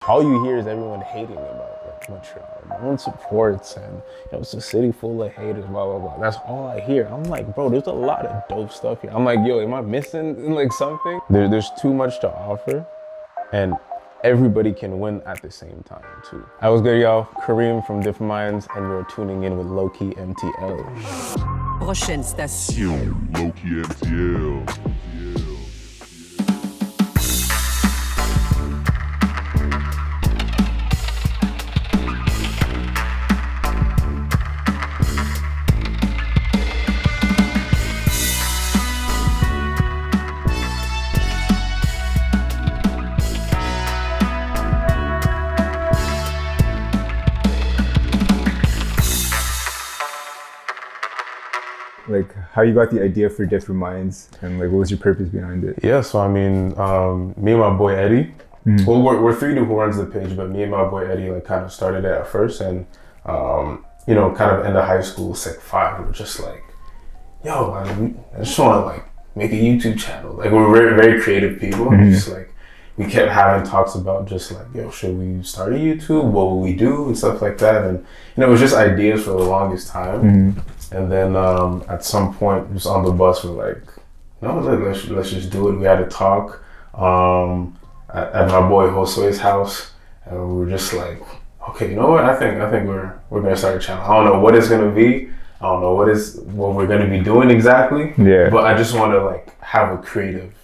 all you hear is everyone hating about like Montreal. No one supports, and you know, it's a city full of haters, blah blah blah. That's all I hear. I'm like, bro, there's a lot of dope stuff here. I'm like, yo, am I missing like something? There's too much to offer, and everybody can win at the same time too. I was good, y'all. Karim from Different Minds, and you're tuning in with LOWKEY MTL. Prochaine station. LOWKEY MTL. Like how you got the idea for Different Minds, and like what was your purpose behind it? Yeah, so I mean, me and my boy Eddie, well, we're three dudes who runs the page, but me and my boy Eddie like kind of started it at first, and you know, kind of end of high school, Sec 5, we were just like, yo, I just want to like make a YouTube channel. Like we're very, very creative people. Just like we kept having talks about just like, yo, should we start a YouTube? What will we do and stuff like that? And you know, it was just ideas for the longest time. And then at some point, just on the bus, we're like, no, let's just do it. We had a talk at my boy Josue's house, and we were just like, okay, you know what? I think we're gonna start a channel. I don't know what it's gonna be. I don't know what we're gonna be doing exactly. Yeah. But I just want to like have a creative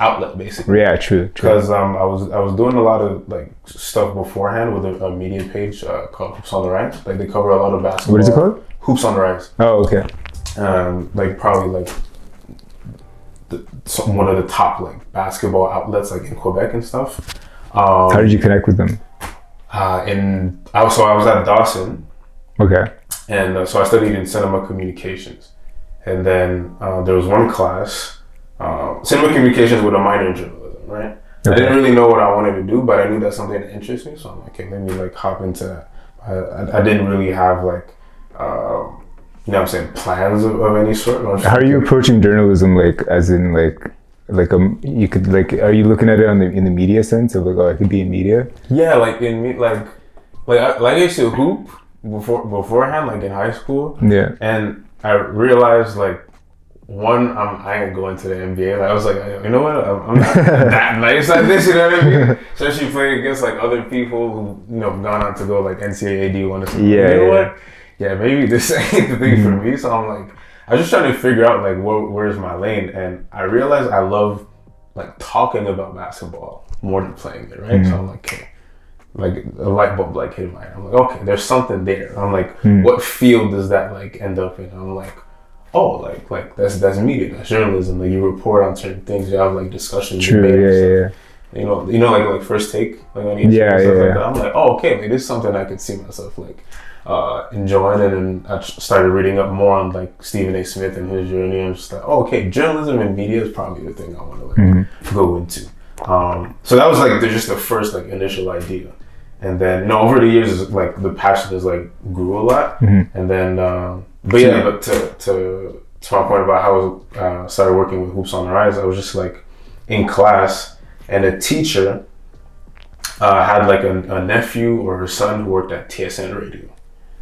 outlet, basically. Yeah, true. Because I was doing a lot of like stuff beforehand with a media page called Hoops on the Rise. Like they cover a lot of basketball. What is it called? Hoops on the Rise. Oh, okay. Like probably like one of the top like basketball outlets like in Quebec and stuff. How did you connect with them? I was at Dawson. Okay. And so I studied in cinema communications, and then there was one class, cinema communications with a minor in journalism, right? Okay. I didn't really know what I wanted to do, but I knew that's something that interests me. So I'm like, okay, let me like hop into that. I didn't really have like, you know what I'm saying, plans of any sort. How are you approaching journalism? Like, as in you could like, are you looking at it in the media sense of like, oh, I could be in media? Yeah, like in me, like I used to hoop beforehand, like in high school. Yeah. And I realized like, I ain't going to the NBA. Like I was like, you know what? I'm not that nice at this. You know what I mean? Especially playing against like other people who you know gone on to go like NCAA D1 or something. Yeah. You know what? Yeah, maybe this ain't the thing for me. So I'm like, I was just trying to figure out like where's my lane, and I realized I love like talking about basketball more than playing it. Right? So I'm like, okay. Like a light bulb like hit my head. I'm like, okay, there's something there. I'm like, what field does that like end up in? I'm like, oh, like that's media, that's journalism. Like you report on certain things, you have like discussions, debates, yeah. You know, like First Take, like on YouTube, stuff like that. I'm like, oh, okay, like this is something I could see myself like enjoying. And then I started reading up more on like Stephen A. Smith and his journey. I'm just like, oh, okay, journalism and media is probably the thing I want to like go into. So that was like just the first like initial idea. And then, you know, over the years, like the passion has like grew a lot. And then, but to my point about how I started working with Hoops on the Rise, I was just like in class, and a teacher had like a nephew or her son who worked at TSN Radio.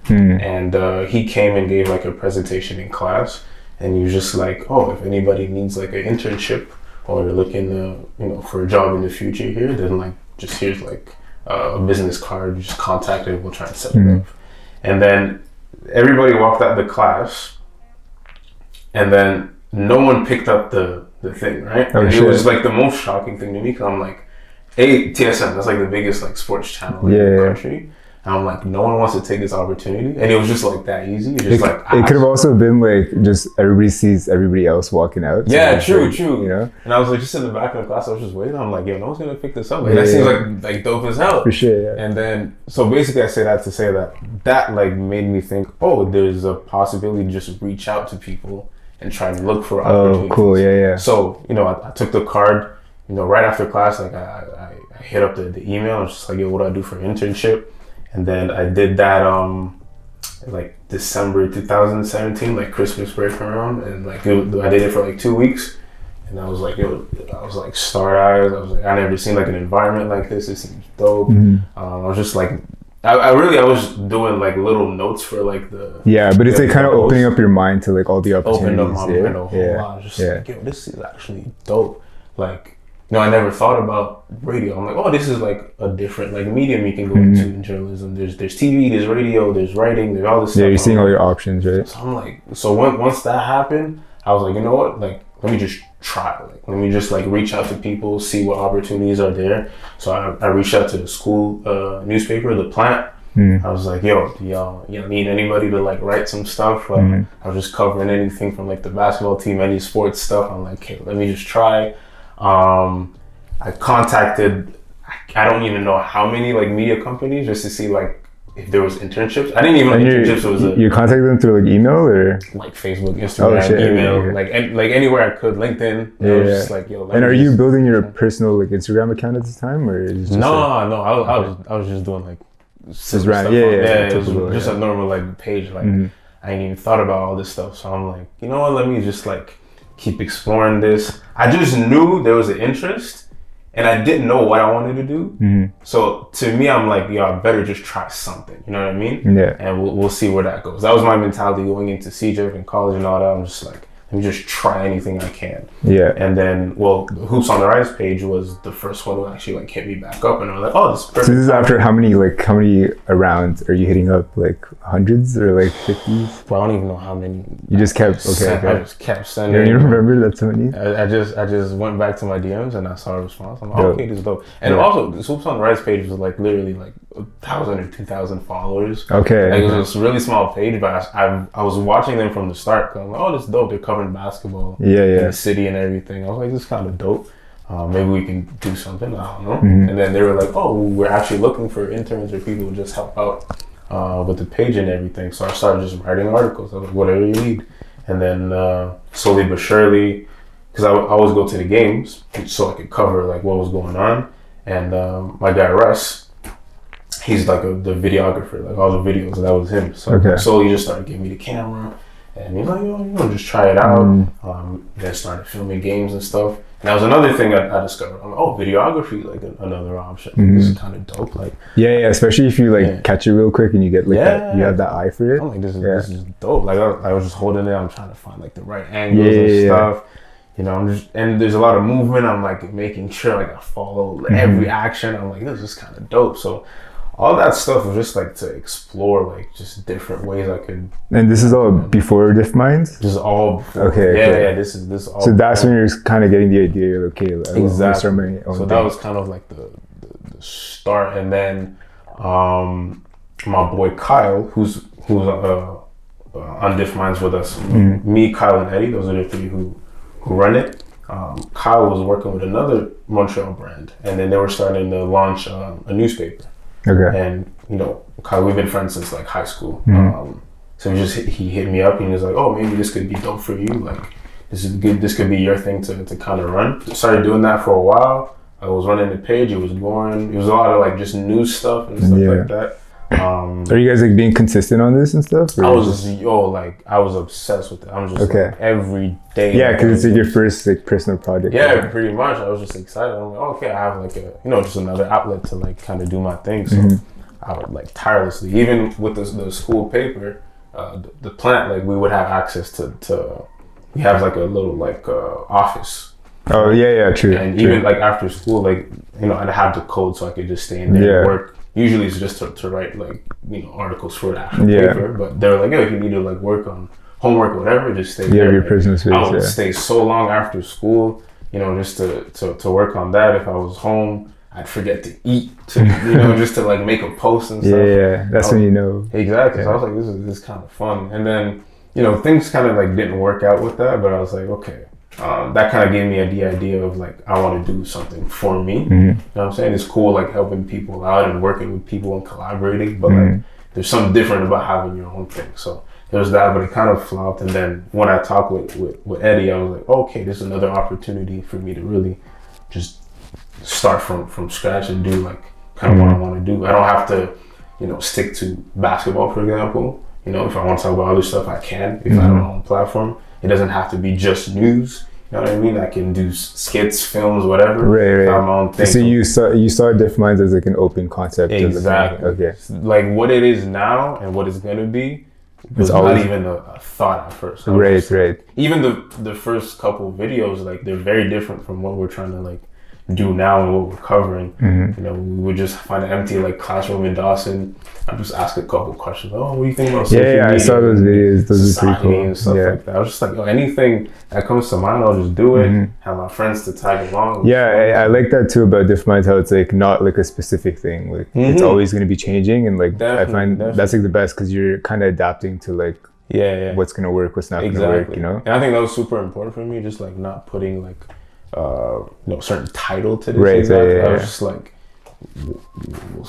And he came and gave like a presentation in class, and he was just like, oh, if anybody needs like an internship or they're looking you know, for a job in the future here, then like just here's like a business card, you just contact it, we'll try and set it up. And then everybody walked out of the class, and then no one picked up the thing, right? Oh, and shit. It was like the most shocking thing to me, because I'm like, TSN, that's like the biggest like sports channel in the country. And I'm like, no one wants to take this opportunity. And it was just like that easy. It could have also been like just everybody sees everybody else walking out. Yeah, so true. You know? And I was like just in the back of the class, I was just waiting. I'm like, yo, no one's gonna pick this up. Like, that seems like dope as hell. For sure, yeah. And then, so basically I say that to say that like made me think, oh, there's a possibility to just reach out to people and try and look for opportunities. Oh, cool, yeah. So, you know, I took the card, you know, right after class, like I hit up the email. I was just like, yo, what do I do for an internship? And then I did that like December 2017, like Christmas break around, and like I did it for like 2 weeks, And I was like, yo, I was like star eyes. I was like, I never seen like an environment like this. It seems dope. I was just like, I was doing like little notes for like the but it's like kind of the opening host. up your mind to like all the opportunities. Opened up my mind a whole lot. Just like, yo, this is actually dope. Like, I never thought about radio. I'm like, oh, this is like a different like medium you can go into in journalism. There's TV, there's radio, there's writing, there's all this stuff. Yeah, you're seeing all your options, right? So I'm like, once that happened, I was like, you know what? Like, let me just try. Like, let me just like reach out to people, see what opportunities are there. So I reached out to the school newspaper, The Plant. I was like, yo, y'all need anybody to like write some stuff? I was just covering anything from like the basketball team, any sports stuff. I'm like, okay, let me just try. I contacted, I don't even know how many like media companies just to see like if there was internships. I didn't even know internships was you contacted them through like email or like Facebook, Instagram, email, like anywhere I could, LinkedIn. I was just like, yo. And are you building your personal like Instagram account at this time, or is it just I was just doing like just random, it was just a normal like page. Like I ain't even thought about all this stuff, so I'm like, you know what? Let me just like keep exploring this. I just knew there was an interest. And I didn't know what I wanted to do. So to me, I'm like, yo, I better just try something. You know what I mean? Yeah. And we'll see where that goes. That was my mentality going into CJF and college and all that. I'm just like, let me just try anything I can. Yeah. And then, the Hoops on the Rise page was the first one to actually like hit me back up. And I was like, oh, this is perfect. So this is after how many rounds are you hitting up? Like hundreds or like 50s? Well, I don't even know how many. You just kept, I just kept sending. You remember that's so many? I just went back to my DMs and I saw a response. I'm like, okay, this is dope. And also, the Hoops on the Rise page was like literally like 1,000 or 2,000 followers. Okay. Like, it was a really small page, but I was watching them from the start. I'm like, oh, this is dope. They're covering basketball in the city and everything. I was like, this is kind of dope. Maybe we can do something. I don't know. And then they were like, oh, we're actually looking for interns or people to just help out with the page and everything. So I started just writing articles. I was like, whatever you need. And then slowly but surely, because I always go to the games so I could cover like what was going on. And my guy Russ, he's like the videographer, like all the videos, that was him. So slowly he just started giving me the camera, and he's like, yo, just try it out. Then started filming games and stuff. And that was another thing I discovered. I'm like, oh, videography, like another option. This is kind of dope. Like, especially if you like catch it real quick and you get like that, you have that eye for it. I'm like, this is dope. Like I was just holding it. I'm trying to find like the right angles and stuff. You know, and there's a lot of movement. I'm like making sure like I follow every action. I'm like, this is kind of dope. So all that stuff was just like to explore like just different ways I could. And this is all before Diff Minds? This is all before. Okay. This is all. So that's when you're kind of getting the idea. You're like, okay, exactly. So that was kind of like the start, and then my boy Kyle, who's on Diff Minds with us. Me, Kyle, and Eddie. Those are the three who run it. Kyle was working with another Montreal brand, and then they were starting to launch a newspaper. Okay. And Kyle, we've been friends since like high school. So he hit me up and he was like, oh, maybe this could be dope for you. Like, this is good. This could be your thing to kind of run. Started doing that for a while. I was running the page. It was going. It was a lot of like just news stuff and stuff like that. Are you guys like being consistent on this and stuff? I was obsessed with it. I'm just like, every day. Yeah, because it's like your first like personal project. Yeah, pretty much. I was just excited. I'm like, okay, I have like just another outlet to like kind of do my thing. So I would like tirelessly, even with the school paper, the plant, like we would have access to we have like a little like office. Oh yeah, true. And even like after school, like I'd have the code so I could just stay in there and work. Usually it's just to write like articles for the actual paper, but they were like, if you need to like work on homework or whatever, just stay there. Your personal space. I would stay so long after school, just to work on that. If I was home, I'd forget to eat, just to like make a post and stuff. Yeah, that's when you know. Exactly. So I was like, this is kind of fun. And then things kind of like didn't work out with that, but I was like, okay. That kind of gave me the idea of like, I want to do something for me. You know what I'm saying? It's cool like helping people out and working with people and collaborating, but like there's something different about having your own thing. So there's that, but it kind of flopped. And then when I talked with Eddie, I was like, okay, this is another opportunity for me to really just start from scratch and do like kind of what I want to do. I don't have to, stick to basketball, for example. If I want to talk about other stuff, I can. If I have my own platform, it doesn't have to be just news. know what I mean? I can do skits, films, whatever. Right. Have my own thing. So you saw Diff Minds as like an open concept. Exactly. Okay. Like what it is now and what it's gonna be was not even a thought at first. Right. Even the first couple videos, like they're very different from what we're trying to like do now and what we're covering. You know, we would just find an empty like classroom in Dawson. I just ask a couple questions. Oh, what do you think about social media? I saw those videos. Those are pretty cool. And stuff like that. I was just like, anything that comes to mind, I'll just do it. Have my friends to tag along. I like that too about Diff Minds, how it's like not like a specific thing. Like it's always going to be changing, and like I find that's like the best because you're kind of adapting to like what's going to work, what's not going to work. You know. And I think that was super important for me, just like not putting like certain title to this. I was just like,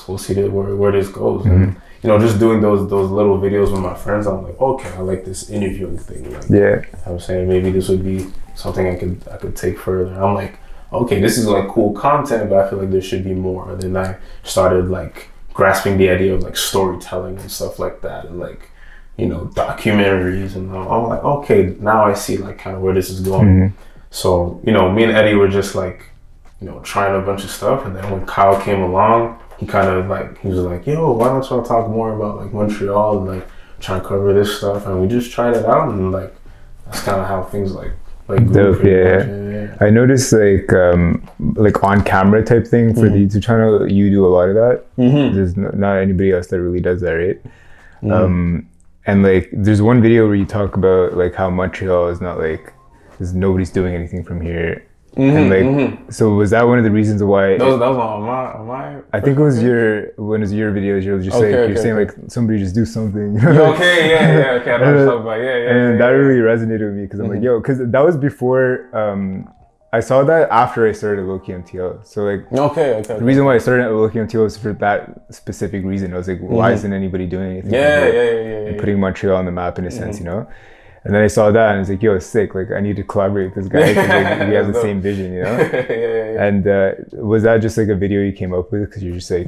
we'll see where this goes. And you know, just doing those little videos with my friends, I'm like, okay, I like this interviewing thing. Like, I'm saying maybe this would be something I could take further. I'm like, okay, this is like cool content, but I feel like there should be more. And then I started like grasping the idea of like storytelling and stuff like that, and like, you know, documentaries, and I'm like, okay, now I see like kind of where this is going. So, you know, me and Eddie were just like, you know, trying a bunch of stuff. And then when Kyle came along, he was like, yo, why don't y'all talk more about like Montreal and like try and cover this stuff? And we just tried it out, and like, that's kind of how things like dope, I noticed like on camera type thing for the YouTube channel, you do a lot of that. There's not anybody else that really does that, right? And like, there's one video where you talk about like how Montreal is not like, because nobody's doing anything from here. And like, so was that one of the reasons why? That was on my. I think it was one of your videos. You're just you're saying like somebody just do something. Okay, I know what you're talking about. And that really resonated with me because I'm like, yo, because that was before. I saw that after I started LOWKEY MTL. So like, the reason why I started at LOWKEY MTL was for that specific reason. I was like, why isn't anybody doing anything? And putting Montreal on the map in a sense, you know. And then I saw that and I was like, yo, it's sick. Like, I need to collaborate with this guy because like, we have the same vision, you know? And was that just like a video you came up with because you're just like,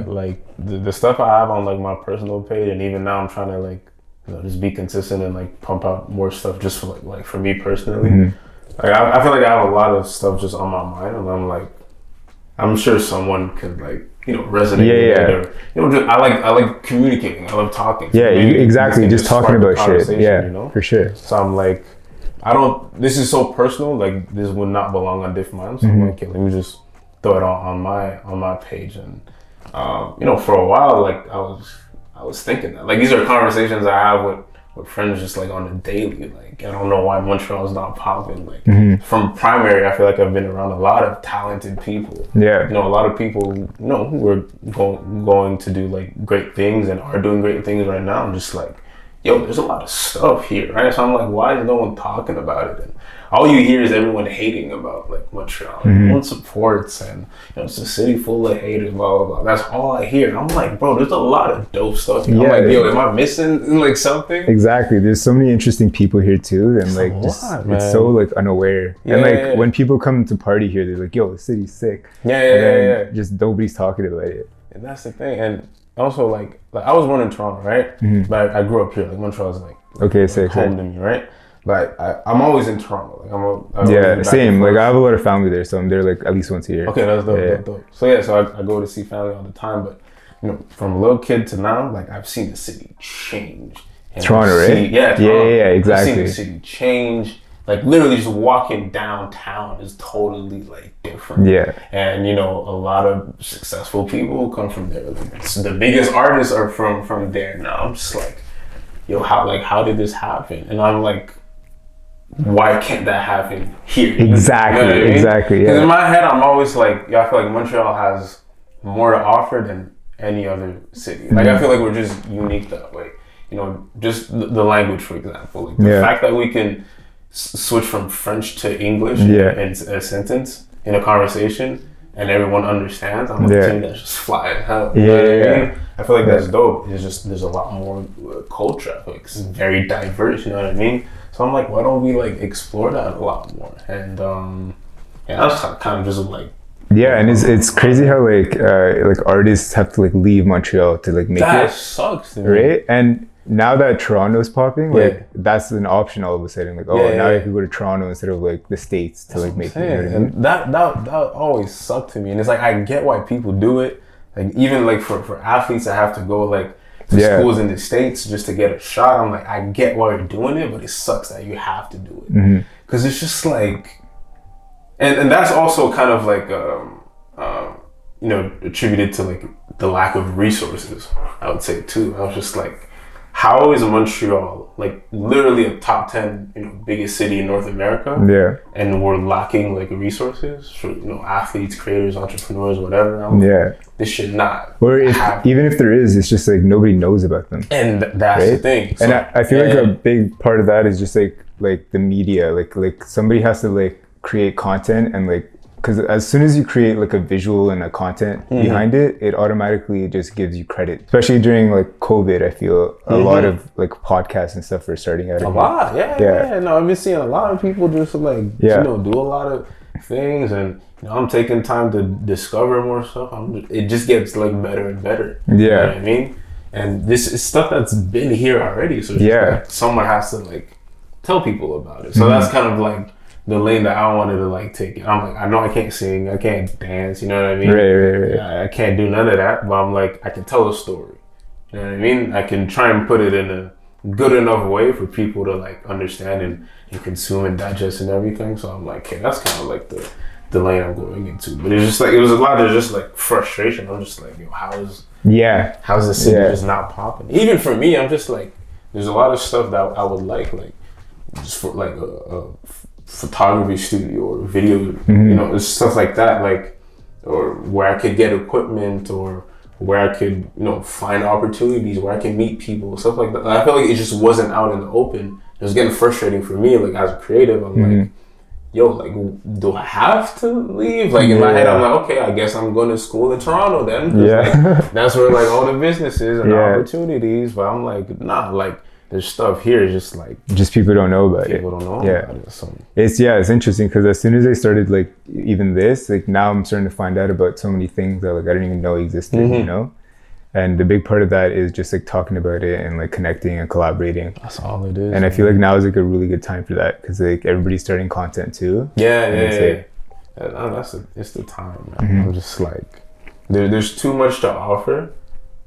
like the stuff I have on like my personal page, and even now I'm trying to like, you know, just be consistent and like pump out more stuff just for like for me personally. Like I feel like I have a lot of stuff just on my mind, and I'm like, I'm sure someone could like, you know, resonate with it, or, you know, I like communicating. I love talking. So exactly. Just talking about shit. Yeah, you know? For sure. So I'm like, this is so personal. Like, this would not belong on Diff Minds. So I'm like, okay, let me just throw it on my page. And you know, for a while, like I was thinking that, like, these are conversations I have with friends just like on a daily. Like, I don't know why Montreal is not popping. Like, from primary, I feel like I've been around a lot of talented people. You know, a lot of people, you know, who are going to do like great things and are doing great things right now. I'm just like, yo, there's a lot of stuff here, right? So I'm like, why is no one talking about it? And all you hear is everyone hating about like Montreal. No one supports, and you know, it's a city full of haters, blah blah blah. That's all I hear. And I'm like, bro, there's a lot of dope stuff here. I'm like, yo, am I missing like something? Exactly. There's so many interesting people here too, and like it's so like unaware. And like when people come to party here, they're like, yo, the city's sick. Just nobody's talking about it. And that's the thing. And also like I was born in Toronto, right? But I grew up here. Like, Montreal's like home to me, right? But I'm always in Toronto. Like, I'm same. Like, I have a lot of family there, so I'm there like at least once a year. Okay, that's dope. So I go to see family all the time. But you know, from a little kid to now, like, I've seen the city change. And Toronto, right? Toronto. Yeah, exactly. I've seen the city change. Like, literally just walking downtown is totally like different. And you know, a lot of successful people come from there. Like, the biggest artists are from there now. I'm just like, yo, how did this happen? And I'm like, why can't that happen here? Exactly, you know what I mean? Exactly. Because in my head, I'm always like, I feel like Montreal has more to offer than any other city. Like, I feel like we're just unique that way. You know, just the language, for example. Like, the fact that we can switch from French to English in a sentence, in a conversation, and everyone understands. I'm like, that's just flying out. You know what I mean? I feel like that's dope. It's just, there's a lot more culture. I feel like it's very diverse, you know what I mean? So I'm like, why don't we like explore that a lot more? And I was kind of just like Yeah, and it's crazy how like artists have to like leave Montreal to like make that it. Sucks, dude. Right? And now that Toronto's popping, like that's an option all of a sudden. Like, now you can go to Toronto instead of like the States to like make it. You know what I mean? And that always sucked to me. And it's like I get why people do it. Like even like for athletes that have to go like to schools in the States just to get a shot. I'm like, I get why you're doing it, but it sucks that you have to do it. Because it's just like, and that's also kind of like you know, attributed to like the lack of resources, I would say too. I was just like, how is Montreal like literally a top 10, you know, biggest city in North America? Yeah. And we're lacking like resources for, you know, athletes, creators, entrepreneurs, whatever. This should not. Or even if there is, it's just like nobody knows about them. And that's the thing. So, and I feel like a big part of that is just like the media, like somebody has to like create content and like, because as soon as you create like a visual and a content behind it, it automatically just gives you credit. Especially during like COVID, I feel a lot of like podcasts and stuff are starting out. A lot, yeah. No, I've been seeing a lot of people just like you know, do a lot of things, and you know, I'm taking time to discover more stuff. It just gets like better and better. You know what I mean? And this is stuff that's been here already. So it's just like someone has to like tell people about it. So that's kind of like the lane that I wanted to like take it. I'm like, I know I can't sing, I can't dance, you know what I mean? Right. I can't do none of that, but I'm like, I can tell a story. You know what I mean? I can try and put it in a good enough way for people to like understand and consume and digest and everything. So I'm like, okay, that's kind of like the lane I'm going into. But it's just like, it was a lot of just like frustration. I'm just like, yo, how's the city just not popping? Even for me, I'm just like, there's a lot of stuff that I would like just for like a photography studio or video, you know, stuff like that, like, or where I could get equipment, or where I could, you know, find opportunities, where I can meet people, stuff like that. I feel like it just wasn't out in the open. It was getting frustrating for me, like as a creative. I'm like, yo, like, do I have to leave? Like in my head, I'm like, okay, I guess I'm going to school in Toronto then. Like, that's where like all the businesses and opportunities. But I'm like, nah, like, there's stuff here, just people don't know about it. People don't know about it. So. It's interesting because as soon as I started like even this, like now I'm starting to find out about so many things that like I didn't even know existed, you know? And the big part of that is just like talking about it and like connecting and collaborating. That's all it is. And I feel like now is like a really good time for that because like everybody's starting content too. It's the time, man. I'm just like, there's too much to offer,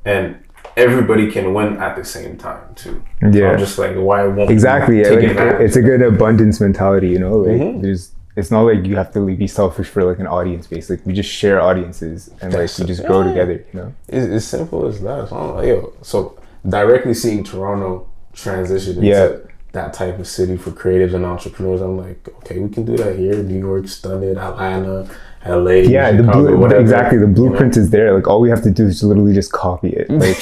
and everybody can win at the same time too. So I'm just like, why won't exactly? It's a good abundance mentality, you know. Like it's not like you have to be selfish for like an audience base. Like we just share audiences and like we just grow together, you know. It's as simple as that. So I'm like, so directly seeing Toronto transition into that type of city for creatives and entrepreneurs, I'm like, okay, we can do that here. New York, stunted, Atlanta, LA, Chicago, exactly. The blueprint is there. Like all we have to do is literally just copy it. Like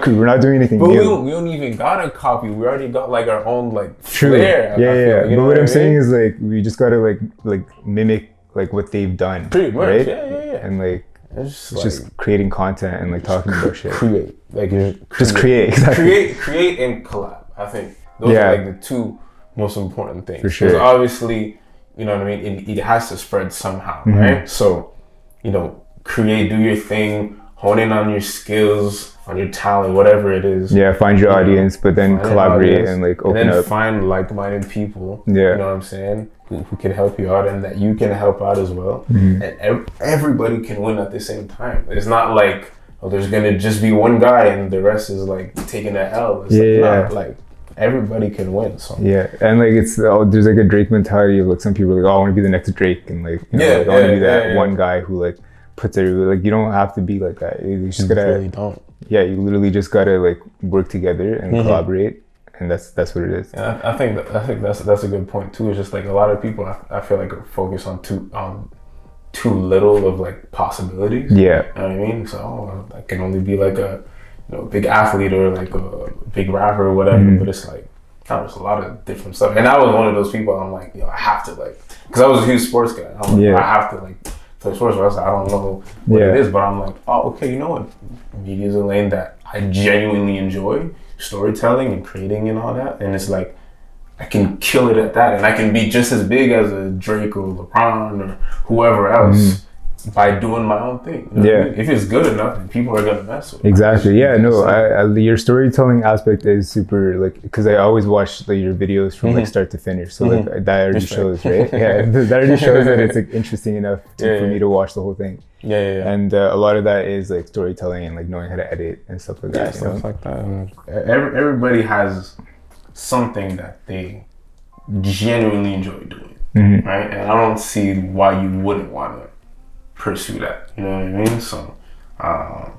we're not doing anything new. We don't even gotta copy. We already got like our own like flair. Yeah. But what I'm saying is like we just gotta like mimic like what they've done. Pretty much. Right? Yeah. And like it's just creating content and like talking about shit. Create. Create and collab. I think those are like the two most important things. For sure. Because obviously, you know what I mean? It has to spread somehow, right? So, you know, create, do your thing, hone in on your skills, on your talent, whatever it is. Yeah, find your audience, but then collaborate and like open up. Find like-minded people, you know what I'm saying, who can help you out and that you can help out as well. And everybody can win at the same time. It's not like, there's going to just be one guy and the rest is like taking an L. It's like everybody can win. So and like it's there's like a Drake mentality of like some people are like, I want to be the next Drake, and like I want to be that one guy who like puts it like, you don't have to be like that. You just gotta really don't. You literally just gotta like work together and collaborate, and that's what it is. And I think that's a good point too. It's just like a lot of people I feel like are focused on too little of like possibilities. You know what I mean? So I can only be like a big athlete or like a big rapper or whatever, but it's like there's a lot of different stuff. And I was one of those people. I'm like, I have to like, because I was a huge sports guy. I'm like, I have to like play sports. I was like, I don't know what it is, but I'm like, okay, you know what? Media is a lane that I genuinely enjoy, storytelling and creating and all that. And it's like, I can kill it at that, and I can be just as big as a Drake or LeBron or whoever else. by doing my own thing. You know what I mean? If it's good enough, then people are gonna mess with it. Exactly. Yeah. No. Your storytelling aspect is super, like, because I always watch like your videos from like start to finish. So like that already shows, right? Yeah. That already shows that it's like interesting enough for me to watch the whole thing. Yeah. And a lot of that is like storytelling and like knowing how to edit and stuff like that. Yeah, stuff like that. Everybody has something that they genuinely enjoy doing, right? And I don't see why you wouldn't want to pursue that. You know what I mean? So, I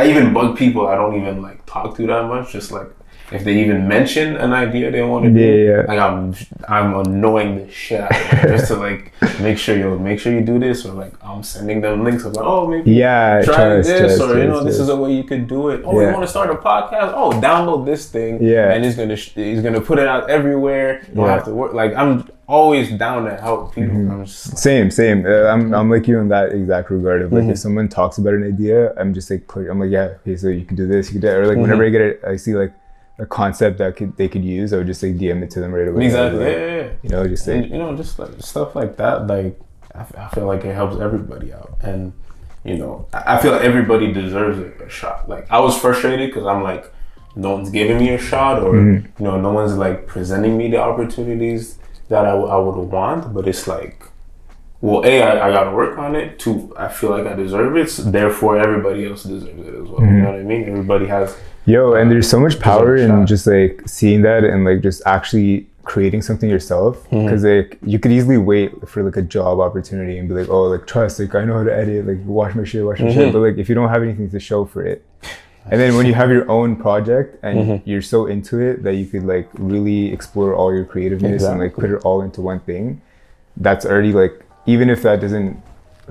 even bug people I don't even like talk to that much. Just like if they even mention an idea they want to do, like I'm annoying the shit out of them just to like make sure you do this, or like I'm sending them links of like, oh, maybe try this, or you know, this is a way you could do it. Oh, you want to start a podcast? Oh, download this thing, and he's gonna put it out everywhere. You don't have to work. Like I'm always down to help people. I'm just like, same. I'm like you in that exact regard of like if someone talks about an idea, I'm just like I'm like okay, so you can do this, you can do that, or like whenever I get it, I see like a concept that they could use, I would just like DM it to them right away. Exactly. Like, you know, just like, you know, just like stuff like that. Like I feel like it helps everybody out, and you know, I feel like everybody deserves a shot. Like I was frustrated because I'm like, no one's giving me a shot, or you know, no one's like presenting me the opportunities that I would want. But it's like, well, I gotta work on it. 2, I feel like I deserve it. So therefore, everybody else deserves it as well. You know what I mean? Everybody has. And there's so much power in just like seeing that and like just actually creating something yourself, because like you could easily wait for like a job opportunity and be like, oh, like trust, like I know how to edit, like watch my shit, but like if you don't have anything to show for it, and then when you have your own project and you're so into it that you could like really explore all your creativeness and like put it all into one thing, that's already like, even if that doesn't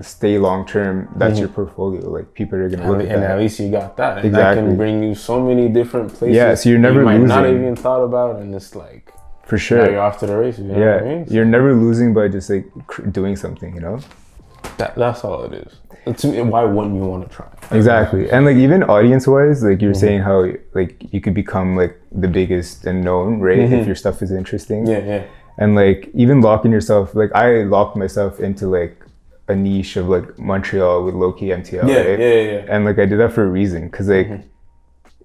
stay long term, that's your portfolio. Like people are gonna look at that. And at least you got that. And that can bring you so many different places. Yeah, so you're never you might losing. not even thought about, and it's like, for sure, now you're off to the races. You know what I mean? You're never losing by just like doing something. You know, that's all it is. To me, why wouldn't you want to try? Exactly. And like even audience wise, like you're saying how like you could become like the biggest and known, right? If your stuff is interesting. Yeah. And like even locking yourself, like I locked myself into like a niche of like Montreal with LOWKEY MTL, right? Yeah. And like I did that for a reason, because like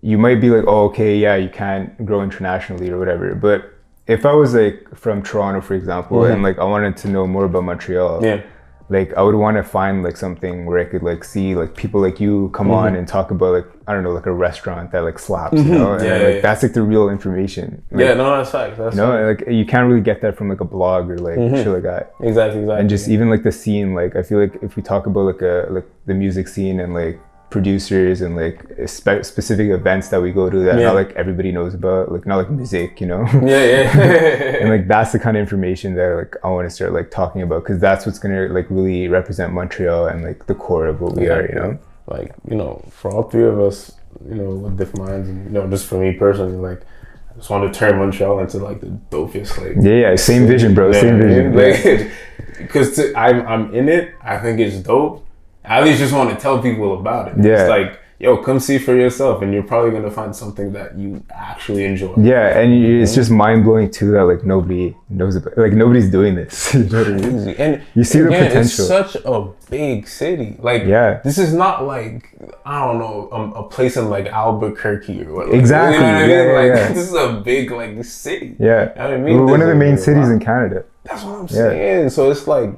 you might be like, oh, okay, yeah, you can't grow internationally or whatever, but if I was like from Toronto, for example, and like I wanted to know more about Montreal, like I would want to find like something where I could like see like people like you come on and talk about like, I don't know, like a restaurant that like slaps, you know, and like that's like the real information. Like, that's facts. That's like you can't really get that from like a blog or like shit like that. Exactly. And just even like the scene, like I feel like if we talk about like the music scene and like producers and like specific events that we go to that not like everybody knows about, like not like music, you know. And like that's the kind of information that like I want to start like talking about, because that's what's gonna like really represent Montreal and like the core of what we are, you know. Like, you know, for all 3 of us, you know, with different minds, and you know, just for me personally, like I just want to turn Montreal into like the dopest, like same vision, bro. Same vision, like, because I'm in it. I think it's dope. I at least just want to tell people about it. It's like, yo, come see for yourself, and you're probably gonna find something that you actually enjoy. Yeah, and it's just mind blowing too that like nobody knows about, like nobody's doing this. You know what I mean? And you see the potential. It's such a big city. Like, this is not like, I don't know, a place in like Albuquerque or whatever. Exactly. You know what I mean? Like this is a big like city. Yeah. I mean, one of the main cities in Canada. That's what I'm saying. So it's like,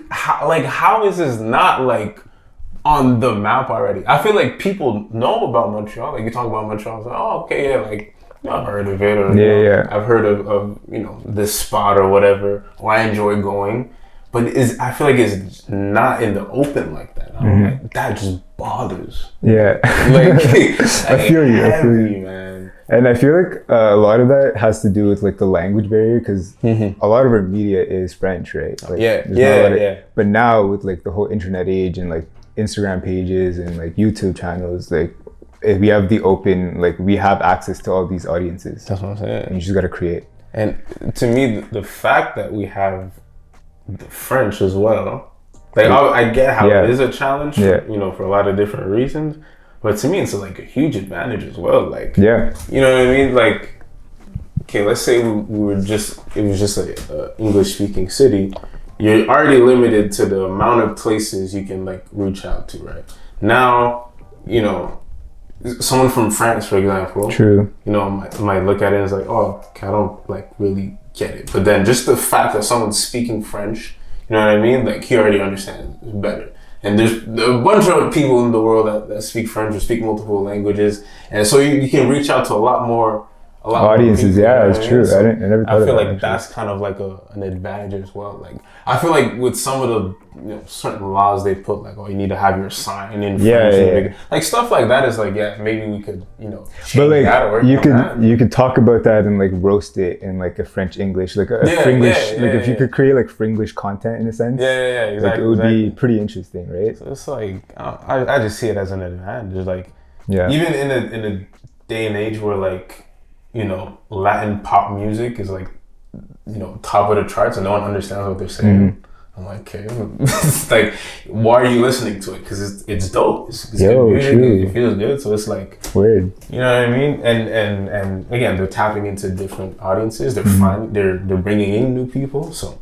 how is this not like on the map already? I feel like people know about Montreal. Like you talk about Montreal, it's like, oh, okay, yeah, like I've heard of it, or I've heard of you know, this spot or whatever, or I enjoy going. But I feel like it's not in the open like that. Like, that just bothers. Yeah. I feel you, man. And I feel like a lot of that has to do with like the language barrier, because a lot of our media is French, right? Like, but now with like the whole internet age and like Instagram pages and like YouTube channels, like if we have the open, like we have access to all these audiences. That's what I'm saying. And you just got to create. And to me, the fact that we have the French as well, like I get how it is a challenge, you know, for a lot of different reasons. But to me, it's like a huge advantage as well. Like, you know what I mean? Like, okay, let's say it was just a English speaking city. you're already limited to the amount of places you can like reach out to, right? Now, you know, someone from France, for example, true, you know, might look at it and is like, oh, I don't like really get it. But then just the fact that someone's speaking French, you know what I mean? Like he already understands better. And there's a bunch of people in the world that speak French or speak multiple languages, and so you can reach out to a lot more audiences. People, yeah, it's true. So I never thought I feel of that, like that's kind of like an advantage as well. Like I feel like with some of the certain laws they put, like, oh, you need to have your sign in French, like stuff like that is like, yeah, maybe we could change but like that or you could talk about that and like roast it in like a French English, like a Fringlish, like if you could create like Fringlish content in a sense, exactly, like it would be pretty interesting, right? So it's like I just see it as an advantage, like even in a day and age where like Latin pop music is like top of the charts and no one understands what they're saying. I'm like, okay, it's like, why are you listening to it? Because it's dope. It's good music. It feels good. So it's like weird. You know what I mean? And again, they're tapping into different audiences. They're bringing in new people. So you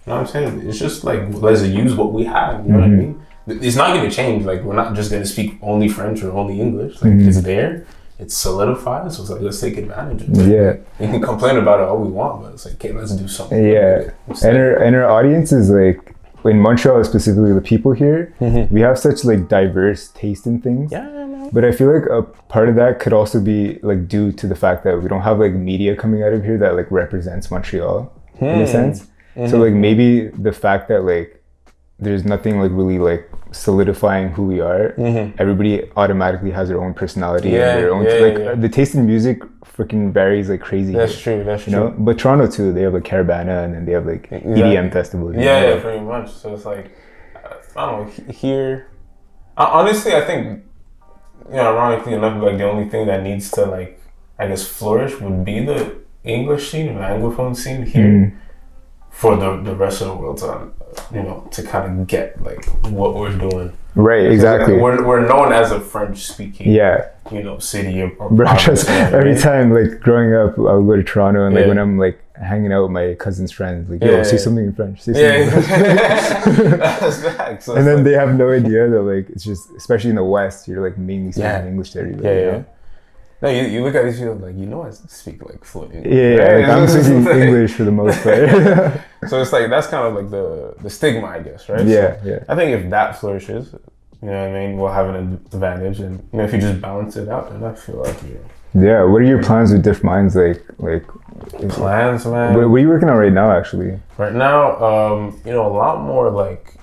know what I'm saying? It's just like, let's use what we have. You know what I mean? It's not going to change. Like we're not just going to speak only French or only English. Like it's there. It's solidified, so it's like, let's take advantage of it. Yeah. We can complain about it all we want, but it's like, okay, let's do something. Yeah. And our audience is like, in Montreal specifically, the people here, we have such like diverse taste in things. Yeah. But I feel like a part of that could also be like due to the fact that we don't have like media coming out of here that like represents Montreal in a sense. So like maybe the fact that like there's nothing like really like solidifying who we are. Everybody automatically has their own personality and their own the taste in music freaking varies like crazy. That's true. You know? But Toronto too, they have like Caravana and then they have like EDM festivals. Yeah, pretty much. So it's like I don't know, here honestly I think ironically enough, like the only thing that needs to like I guess flourish would be the English scene and the Anglophone scene here. For the rest of the world to kind of get like what we're doing. Right, exactly. We're known as a French speaking city or province. Every time like growing up I'll go to Toronto and like when I'm like hanging out with my cousin's friends, like say something in French. Say something That's facts. And then they have no idea that like it's just, especially in the West, you're like mainly speaking English to everybody. No, you look at these people like, I speak like fluent English. Like I'm speaking English for the most part. So it's like, that's kind of like the stigma, I guess, right? Yeah. I think if that flourishes, you know what I mean, we'll have an advantage. And if you just balance it out, then I feel like Yeah, what are your plans with Diff Minds? Like plans, man? What are you working on right now, actually? Right now, a lot more like,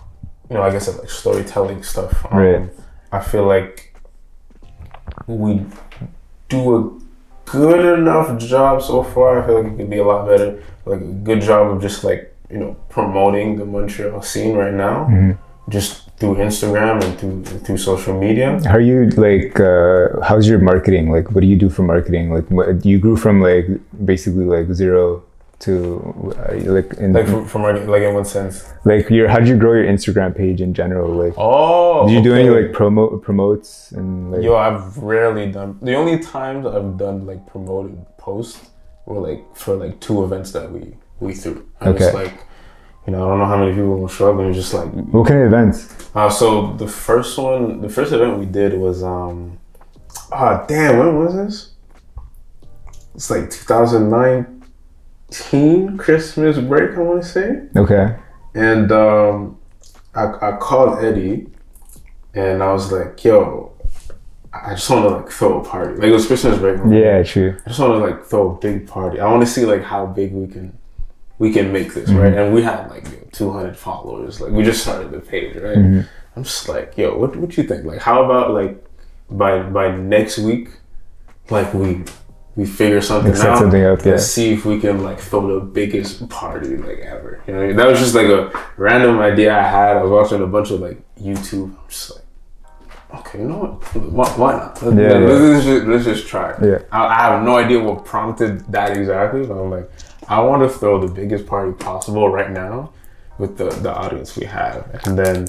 I guess like storytelling stuff. Right. I feel like we do a good enough job so far. I feel like it could be a lot better. Like a good job of just like, promoting the Montreal scene right now, just through Instagram and through social media. How are you like, how's your marketing? Like, what do you do for marketing? Like, you grew from like, basically like zero to from marketing, like in what sense? Like how did you grow your Instagram page in general? Like, did you do any like promotes and like? I've rarely done. The only times I've done like promoted posts were like for like 2 events that we threw. And it's like, I don't know how many people will show up, and it's just like, what kind of events? So the first event we did was when was this? It's like 2019 Christmas break, I want to say. Okay. And I called Eddie, and I was like, yo, I just want to like throw a party. Like it was Christmas break. Yeah, true. I just want to like throw a big party. I want to see like how big we can make this, right? And we had like 200 followers. Like we just started the page, right? I'm just like, yo, what you think? Like how about like by next week, like we figure something out, and see if we can like throw the biggest party like ever. You know, that was just like a random idea I had. I was watching a bunch of like YouTube. I'm just like, okay, you know what? Why not? Let's just try. Yeah. I have no idea what prompted that exactly, but I'm like, I want to throw the biggest party possible right now with the audience we have, and then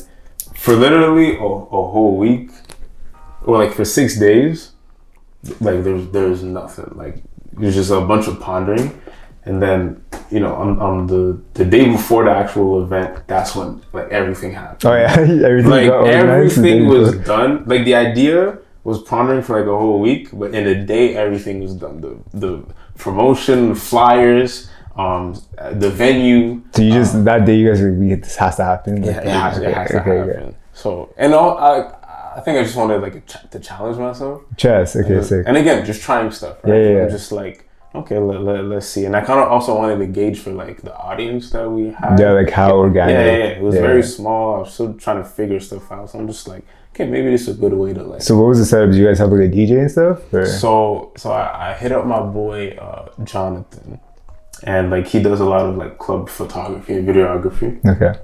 for literally a whole week, or like for 6 days. Like there's nothing. Like there's just a bunch of pondering, And then, you know, on the day before the actual event, that's when like everything happened. Oh yeah, everything was done. Like the idea was pondering for like a whole week, but in a day everything was done. The promotion, the flyers, the venue. So you just that day you guys were like, this has to happen. Like, yeah, it has to happen. So and I think I just wanted like to challenge myself. Sick. And again, just trying stuff. Right? Yeah. I'm just like, okay, let's see. And I kind of also wanted to gauge for like the audience that we had. Yeah, like how organic. Yeah. It was very small. I was still trying to figure stuff out. So I'm just like, okay, maybe this is a good way to like. So what was the setup? Did you guys have like a DJ and stuff? Or? So I hit up my boy Jonathan, and like he does a lot of like club photography and videography. Okay.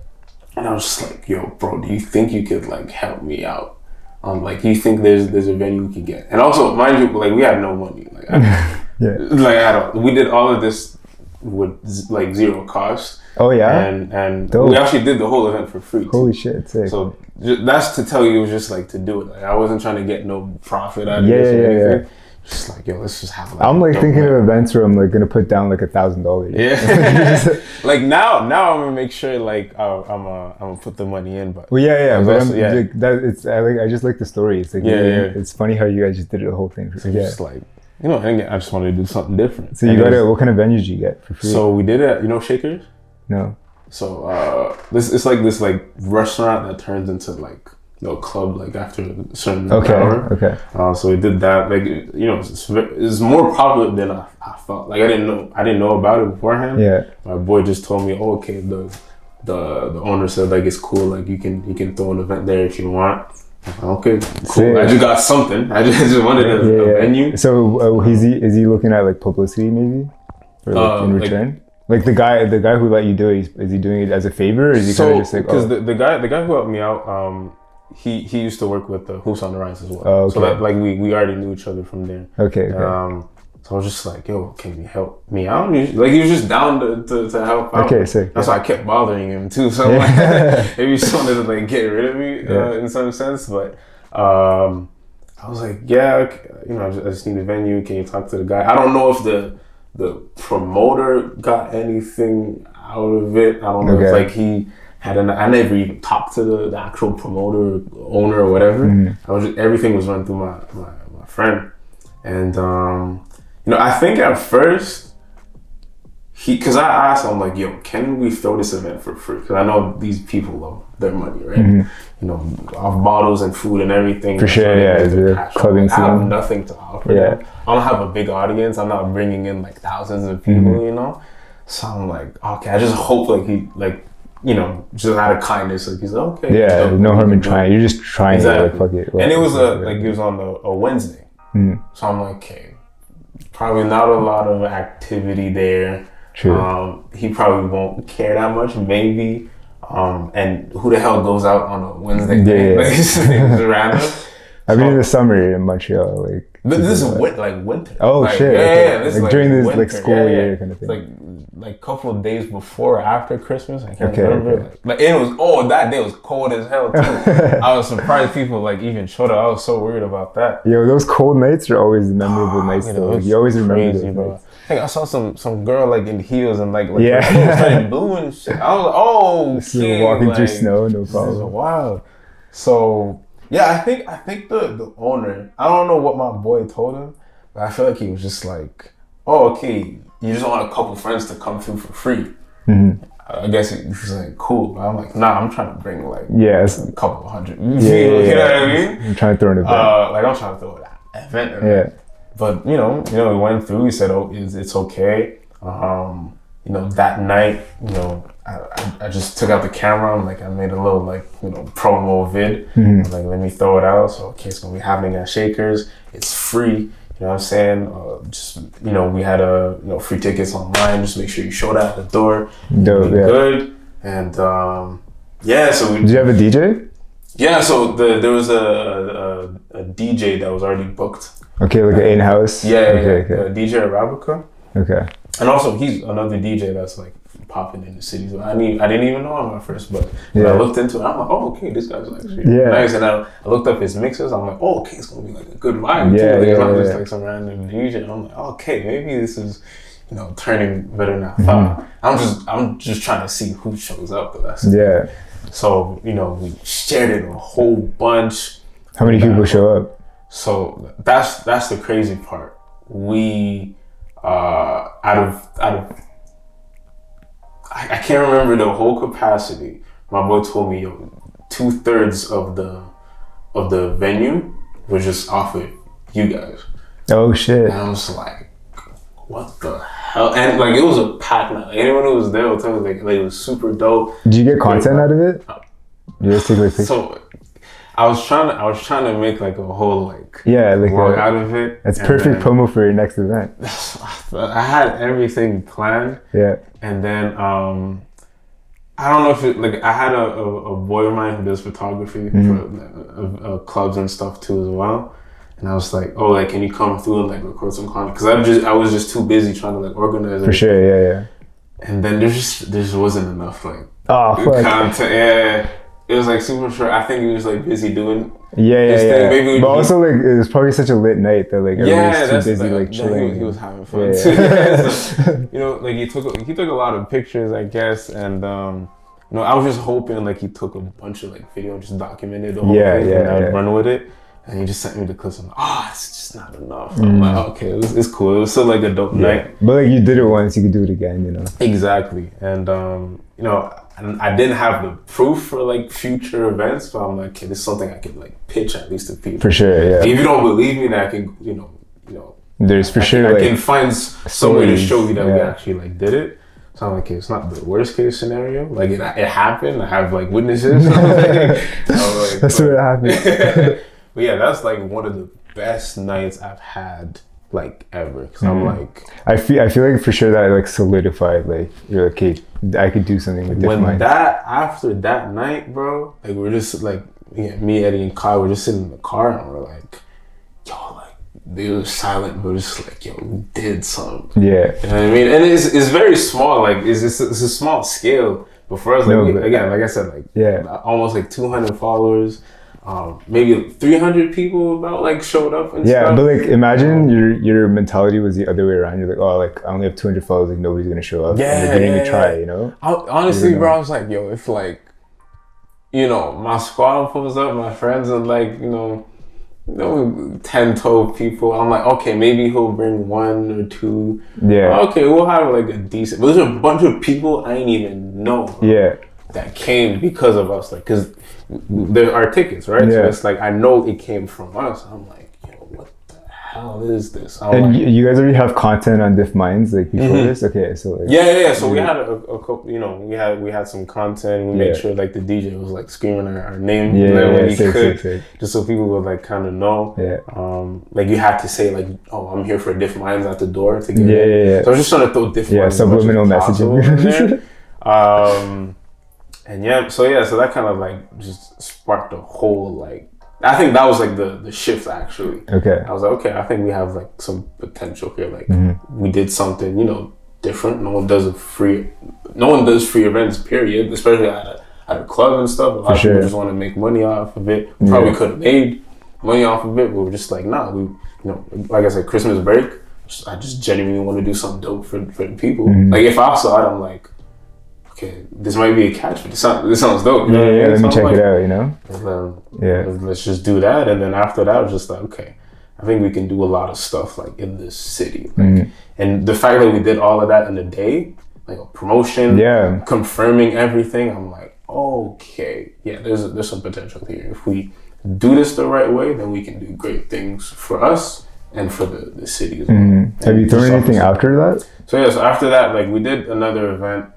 And I was just like, yo, bro, do you think you could like help me out? Like, you think there's a venue we could get? And also, mind you, like we had no money. Like, we did all of this with like zero cost. Oh yeah. And we actually did the whole event for free. Holy shit! Sick. So that's to tell you, it was just like to do it. Like I wasn't trying to get no profit out of this or anything. Yeah. Just like, yo, let's just have like. I'm like thinking of events where I'm like gonna put down like $1,000. Yeah. Like now I'm gonna make sure like I'm gonna put the money in. But well, yeah. But also, like, that it's I just like the story. It's like it's funny how you guys just did the whole thing. So just like, you know, I just wanted to do something different. So you what kind of venues did you get for free? So we did it. You know, Shakers. No. So it's like this like restaurant that turns into like. No club like after a certain hour. Okay. So we did that. Like, you know, it's more popular than I felt. Like I didn't know about it beforehand. Yeah. My boy just told me, oh, okay, the owner said like it's cool. Like you can throw an event there if you want. Okay, cool. I just got something. I just wanted a venue. So is he looking at like publicity maybe, or like in return? Like the guy who let you do it, is he doing it as a favor, or is he kind of just like because the guy who helped me out, he used to work with the Hoops on the Rise as well. Oh, okay. So that like we already knew each other from there. Okay. So I was just like, yo, can you help me out? Like he was just down to help out. Okay, sick. That's why I kept bothering him too. So like, maybe he just wanted to like get rid of me in some sense. But I was like, yeah, you know, I just need a venue. Can you talk to the guy? I don't know if the promoter got anything out of it. I don't know if like he had I never even talked to the actual promoter, owner, or whatever. Mm-hmm. Everything was run through my friend, and you know, I think at first because I asked him, like, yo, can we throw this event for free? Because I know these people love their money, right? Mm-hmm. You know, off bottles and food and everything. For sure, yeah. Clubbing scene. I have nothing to offer. Yeah. I don't have a big audience. I'm not bringing in like thousands of people, you know. So I'm like, okay, I just hope like he like. You know, just out of kindness, like he's like, okay. Yeah, no harm in trying. You're just trying exactly. to like fuck it. And it was it was on a Wednesday. Mm-hmm. So I'm like, okay, probably not a lot of activity there. True. He probably won't care that much, maybe. And who the hell goes out on a Wednesday day? Like, it's random. I've been in the summer in Montreal, like. But this is like winter. Oh like, shit! Yeah, this like is during this winter. like school year kind of thing. Like a couple of days before or after Christmas. I can't remember. Okay. Like it was that day was cold as hell too. I was surprised people like even showed up. I was so weird about that. Yo, those cold nights are always memorable nights though. You always remember them, bro. I think I saw some girl like in heels and like started blue and shit. I was like, oh, shit, walking through snow, no problem. This is wild. So yeah, I think the owner, I don't know what my boy told him, but I feel like he was just like, oh, okay, you just want a couple friends to come through for free. Mm-hmm. I guess he was like, cool. But I'm like, nah, I'm trying to bring like a couple hundred people. You know what I mean? I'm trying to throw an event. Like I'm trying to throw an event. Yeah. But you know, we went through. He said, oh, it's okay. You know, that night, you know, I just took out the camera. I'm like, I made a little like, you know, promo vid. Mm-hmm. I'm like, let me throw it out. So okay, it's gonna be happening at Shakers. It's free. You know what I'm saying? Just, you know, we had free tickets online. Just make sure you show that at the door. Dope, good. And so did you have a DJ? Yeah, so there was a DJ that was already booked. Okay, like an in-house. Okay. DJ Arabica. Okay. And also he's another DJ that's like popping in the city. So I didn't even know him at first, but when I looked into it, I'm like, oh, okay, this guy's actually nice. And I looked up his mixes. I'm like, oh, okay, it's gonna be like a good vibe too. It's not just like some random DJ. And I'm like, oh, okay, maybe this is, turning better than I thought. I'm just trying to see who shows up. But that's So we shared it a whole bunch. How many people show up? So that's the crazy part. We out of I can't remember the whole capacity. My boy told me 2/3 of the venue was just off of you guys. Oh shit! And I was like, what the hell? And like it was a packed night. Like, anyone who was there will tell me like it was super dope. Did you get content out of it? You just take like pictures? So I was trying to make like a whole like vlog out of it. That's perfect promo for your next event. I had everything planned. Yeah. And then I don't know if I had a boy of mine who does photography for clubs and stuff too as well. And I was like, oh, like, can you come through and like record some content? Because I was just too busy trying to like organize. For sure, yeah. And then there just wasn't enough like content. Yeah, it was like super short. I think he was like busy doing his thing. Maybe but also like it was probably such a lit night that like everybody was too busy like chilling. He was having fun too. So, like he took a lot of pictures, I guess, and I was just hoping like he took a bunch of like video and just documented the whole thing and I'd run with it. And he just sent me the clips. I'm like, it's just not enough. I'm like, okay, it's cool. It was still like a dope night. But like you did it once, you could do it again, Exactly. And and I didn't have the proof for like future events, so I'm like, okay, this is something I could like pitch at least to people. For sure, yeah. If you don't believe me, then I can, there's for sure I can find some way to show you that we actually like did it. So I'm like, okay, it's not the worst case scenario. Like it happened. I have like witnesses. That's what happened. But yeah, that's like one of the best nights I've had like ever. Cause I'm like, I feel like for sure that like solidified like you're like, okay, I could do something with different minds. After that night, bro, like we're just like me, Eddie, and Kyle, we're just sitting in the car and we're like, yo, like they were silent, but just like, yo, we did something. Yeah. You know what I mean? And it's very small. Like it's a small scale. But for us, like again, like I said, like almost like 200 followers. Maybe 300 people about like showed up and stuff. But like imagine your mentality was the other way around. You're like, oh, like I only have 200 followers, like nobody's gonna show up. Yeah, and they didn't even try, honestly, bro, I was like, yo, if like, my squad pulls up, my friends are like, 10, 12 people. I'm like, okay, maybe he'll bring 1 or 2. Yeah. Okay, we'll have like a decent. But there's a bunch of people I didn't even know. That came because of us, like, because there are tickets, right? So it's like I know it came from us. I'm like, yo, what the hell is this? And like, you guys already have content on Diff Minds like before this? Okay, so like So we had a couple, we had some content. We made sure like the DJ was like screaming our name when he could, just so people would like kind of know. Like you had to say like, oh, I'm here for Diff Minds at the door to get in. So I was just trying to throw Diff Minds subliminal messaging. And so that kind of like just sparked a whole like, I think that was like the shift actually. Okay. I was like, okay, I think we have like some potential here. Like we did something, different. No one does free events, period. Especially at a club and stuff. A lot of people just want to make money off of it. We probably could have made money off of it, but we're just like, nah, like I said, Christmas break, I just genuinely want to do something dope for the people. Like if I saw it, I'm like, okay, this might be a catch, but this sounds dope. Let me check it out, Let's just do that. And then after that, I was just like, okay, I think we can do a lot of stuff like in this city. Like, and the fact that we did all of that in a day, like a promotion, confirming everything, I'm like, okay, there's some potential here. If we do this the right way, then we can do great things for us and for the city as well. Have you thrown anything after that? So after that, like we did another event.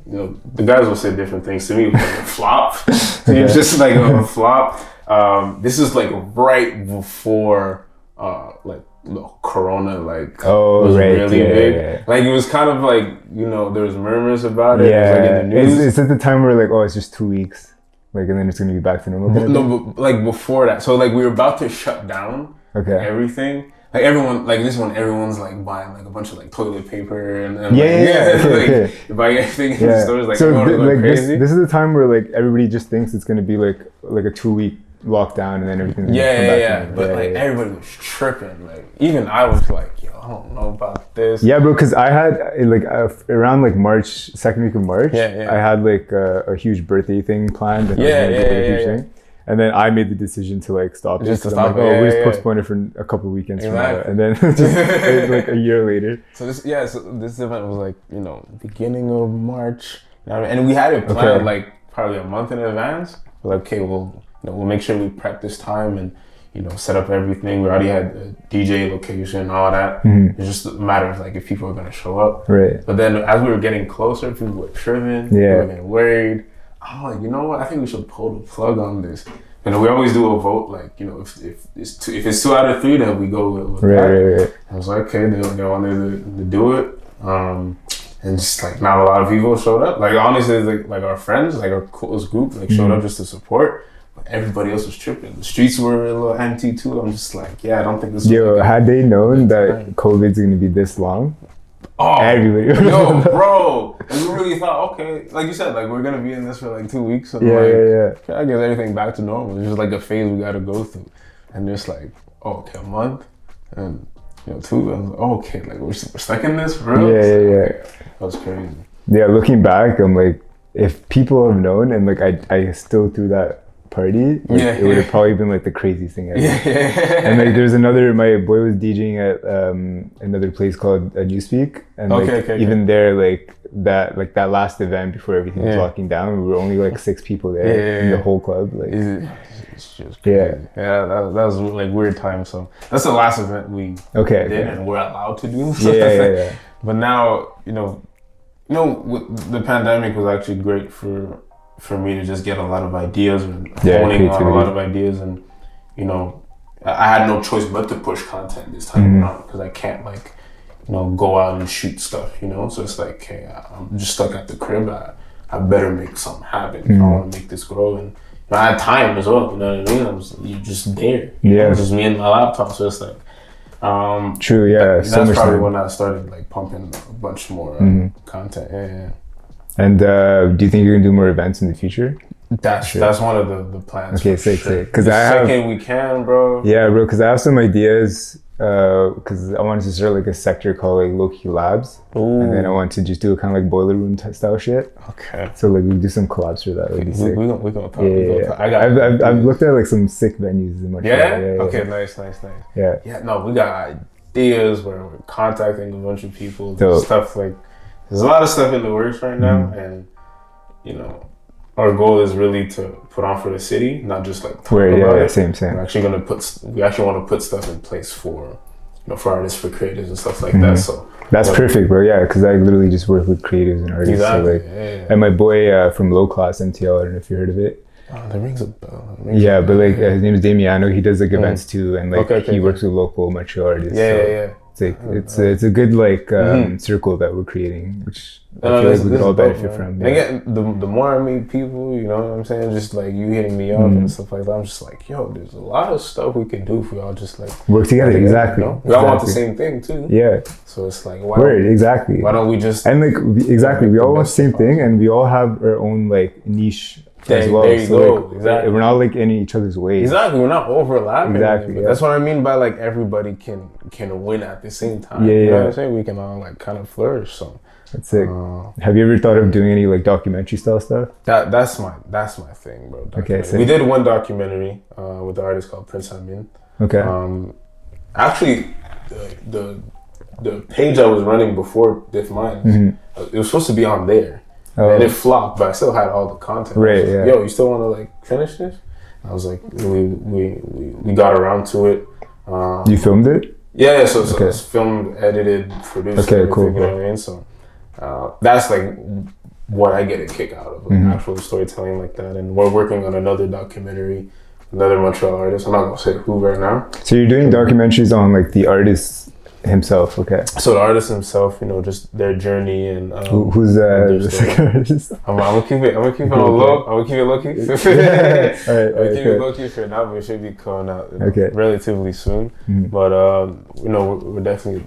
The guys will say different things. To me, it was like a flop. It was just like a flop. This is like right before like Corona was really big. Like it was kind of like there was murmurs about it. It was like in the news. It's at the time where like, oh, it's just 2 weeks, like, and then it's gonna be back to normal. No, but like before that. So like we were about to shut down everything. Like everyone, like this one, everyone's like buying like a bunch of like toilet paper and buying everything in the stores. Like, so crazy. This is the time where like everybody just thinks it's gonna be like a 2 week locked down and then everything. Yeah. But like everybody was tripping. Like even I was like, yo, I don't know about this. Yeah, bro. Because I had like around like March, second week of March. I had like a huge birthday thing planned. And thing. And then I made the decision to like stop it. Just to stop it. We'll just postpone it for a couple of weekends from now. And then just like a year later. So this event was like, you know, beginning of March. You know what I mean? And we had it planned like probably a month in advance. We're like, okay, we'll make sure we prep this time and, you know, set up everything. We already had a DJ location and all that. It's just a matter of like if people are gonna show up. Right. But then as we were getting closer, people were tripping. People were getting worried. I'm like, you know what? I think we should pull the plug on this. You know, we always do a vote. Like, you know, if it's 2 out of 3, then we go with that. Right. I was like, okay, they wanted to do it. And just like not a lot of people showed up. Like honestly, like our friends, like our close group, like showed up just to support. But everybody else was tripping. The streets were a little empty too. I'm just like, yeah, I don't think this. Yo, had they known that COVID's gonna be this long, everybody. Yo, bro, and we really thought, okay, like you said, like we're gonna be in this for like 2 weeks. And I guess everything back to normal. It's just like a phase we gotta go through, and just like, okay, a month, and. 2, I was like, okay, like we're stuck in this, for real? Yeah. That was crazy. Yeah, looking back, I'm like, if people have known and like I still threw that party, like, it would have probably been like the craziest thing ever. And like there's my boy was DJing at another place called Newspeak, and even there, like that last event before everything was locking down, we were only like 6 people there in the whole club. Like it's just crazy. That was like weird time. So that's the last event we did and we're allowed to do. Yeah. But now, you know, the pandemic was actually great for me to just get a lot of ideas and honing on a lot of ideas, and you know, I had no choice but to push content this time around because I can't like, you know, go out and shoot stuff, you know. So it's like, hey, I'm just stuck at the crib. I better make something happen. If I want to make this grow, and I had time as well, you know what I mean? You're just there. It's just me and my laptop, so it's like, true, yeah. That's probably when I started like pumping a bunch more content. And do you think you're gonna do more events in the future? That's one of the plans. Okay, sick. Because we can, bro. Yeah, bro. Because I have some ideas. Because I wanted to start like a sector called like LOWKEY Labs, and then I want to just do a kind of like boiler room style shit. Okay. So like we do some collabs for that. Like, we're gonna talk. I've looked at like some sick venues in Montreal. Yeah. Okay. Nice. Yeah. Yeah. No, we got ideas where we're contacting a bunch of people. Stuff like there's a lot of stuff in the works right now, and you know, our goal is really to put on for the city, not just like talk about it. Same. We actually want to put stuff in place for, you know, for artists, for creatives and stuff like that. So that's perfect, bro. Yeah, because I literally just work with creatives and artists. Exactly. So like, and my boy from LOWKEY MTL, I don't know if you heard of it. Oh, that rings a bell. But like his name is Damiano. He does like events too, and like he works with local Montreal artists. It's like it's a good like circle that we're creating, which I feel like we could all benefit from. And again, the more I meet people, you know what I'm saying, just like you hitting me up and stuff like that, I'm just like, yo, there's a lot of stuff we can do if we all just like work together. Exactly. You know? We all want the same thing too. Yeah. So it's like, why don't we just we all want the same thing, and we all have our own like niche. As well. There you go. Like, exactly. We're not like in each other's ways. Exactly. We're not overlapping. Exactly. That's what I mean by like everybody can win at the same time. You know what I'm saying? We can all like kind of flourish. So that's sick. Have you ever thought of doing any like documentary style stuff? That's my thing, bro. Okay. Sick. We did one documentary with an artist called Prince Amin. Okay. Actually, the page I was running before Diff Minds, it was supposed to be on there. And it flopped, but I still had all the content. Right, like, yo, you still want to like finish this? I was like, we got around to it. You filmed it? Yeah, so it's filmed, edited, produced. Okay, cool. You know what I mean? So that's like what I get a kick out of, like actual storytelling like that. And we're working on another documentary, another Montreal artist. I'm not gonna say who right now. So you're doing documentaries on like the artist himself, okay. So the artist himself, you know, just their journey and who's the second artist? I'm gonna keep it low. I'm gonna keep it low key. Alright, keep it low key for now, but it should be coming out relatively soon. But you know, we're definitely.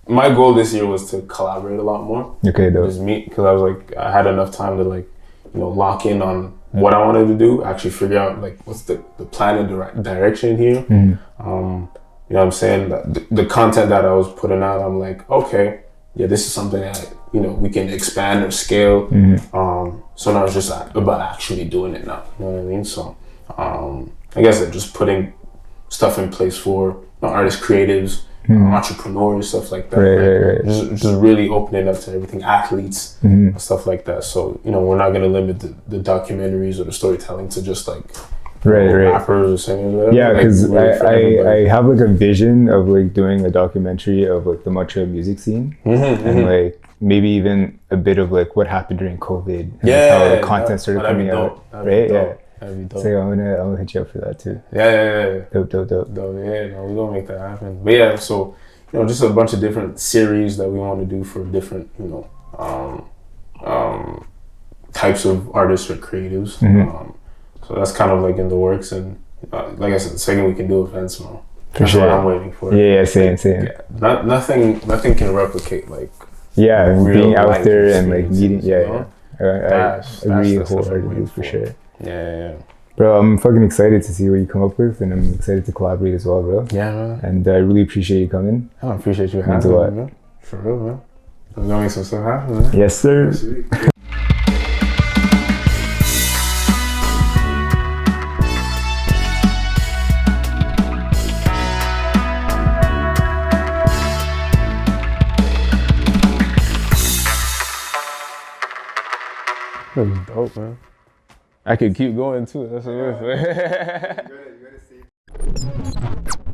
My goal this year was to collaborate a lot more. Okay, though. Just meet, because I was like, I had enough time to like, you know, lock in on what I wanted to do, actually figure out like what's the plan and direction here. You know what I'm saying? The content that I was putting out, I'm like, okay, yeah, this is something that, you know, we can expand or scale. So now it's just about actually doing it now. You know what I mean? So I guess they're just putting stuff in place for, you know, artists, creatives, entrepreneurs, stuff like that. Right. Just really opening up to everything, athletes, stuff like that. So, you know, we're not going to limit the documentaries or the storytelling to just like rappers or singers. Whatever. Yeah, because like, I have like a vision of like doing a documentary of like the Montreal music scene and like maybe even a bit of like what happened during COVID and like how the content started coming out. Right? Yeah. That'd be dope. So I'm gonna hit you up for that too. Yeah. Dope. Yeah, no, we're gonna make that happen. But yeah, so, you know, just a bunch of different series that we want to do for different, you know, types of artists or creatives. So that's kind of like in the works, and like I said, the second we can do events, man. For sure. What I'm waiting for. Yeah, same. Yeah, nothing can replicate like being out there and like meeting. You know? I agree wholeheartedly for sure. Yeah. Bro, I'm fucking excited to see what you come up with, and I'm excited to collaborate as well, bro. Yeah, man. And I really appreciate you coming. I appreciate you having me, man. For real, man. We're gonna make some stuff happen, man. Yes, sir. That was dope, man. I could keep going too. That's what it is.